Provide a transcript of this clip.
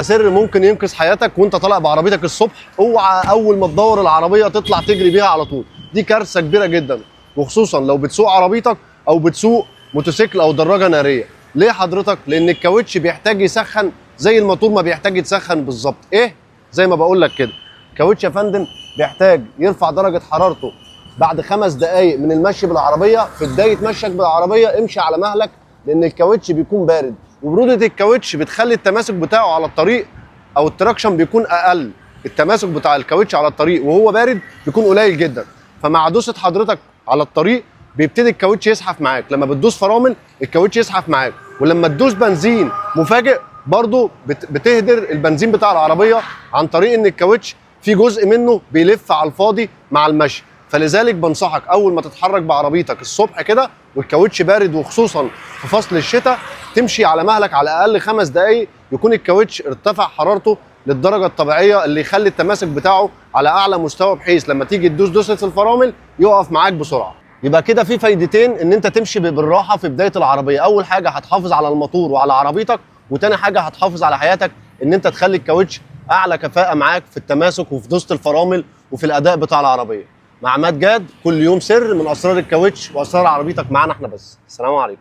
سر ممكن ينقذ حياتك وانت طالع بعربيتك الصبح، اوعى اول ما تدور العربيه تطلع تجري بيها على طول، دي كارثه كبيره جدا، وخصوصا لو بتسوق عربيتك او بتسوق موتوسيكل او دراجه ناريه. ليه حضرتك؟ لان الكاوتش بيحتاج يسخن زي الموتور ما بيحتاج يتسخن بالظبط. ايه؟ زي ما بقول لك كده، الكاوتش يا فندم بيحتاج يرفع درجه حرارته بعد 5 دقائق من المشي بالعربيه. في بدايه مشيك بالعربيه امشي على مهلك، لان الكاوتش بيكون بارد، وبروده الكاوتش بتخلي التماسك بتاعه على الطريق او التراكشن بيكون اقل. التماسك بتاع الكاوتش على الطريق وهو بارد بيكون قليل جدا، فمع دوسه حضرتك على الطريق بيبتدي الكاوتش يزحف معاك. لما بتدوس فرامل الكاوتش يزحف معاك، ولما تدوس بنزين مفاجئ برضه بتهدر البنزين بتاع العربيه، عن طريق ان الكاوتش في جزء منه بيلف على الفاضي مع المشي. فلذلك بنصحك اول ما تتحرك بعربيتك الصبح كده والكاوتش بارد، وخصوصا في فصل الشتاء، تمشي على مهلك على الاقل 5 دقائق، يكون الكاوتش ارتفع حرارته للدرجه الطبيعيه اللي يخلي التماسك بتاعه على اعلى مستوى، بحيث لما تيجي تدوس دوسه الفرامل يقف معاك بسرعه. يبقى كده في فايدتين ان انت تمشي بالراحه في بدايه العربيه. اول حاجه هتحافظ على الموتور وعلى عربيتك، وتاني حاجه هتحافظ على حياتك، ان انت تخلي الكاوتش اعلى كفاءه معاك في التماسك وفي دوسه الفرامل وفي الاداء بتاع العربيه. مع عماد جاد، كل يوم سر من اسرار الكاوتش واسرار عربيتك معانا احنا بس. السلام عليكم.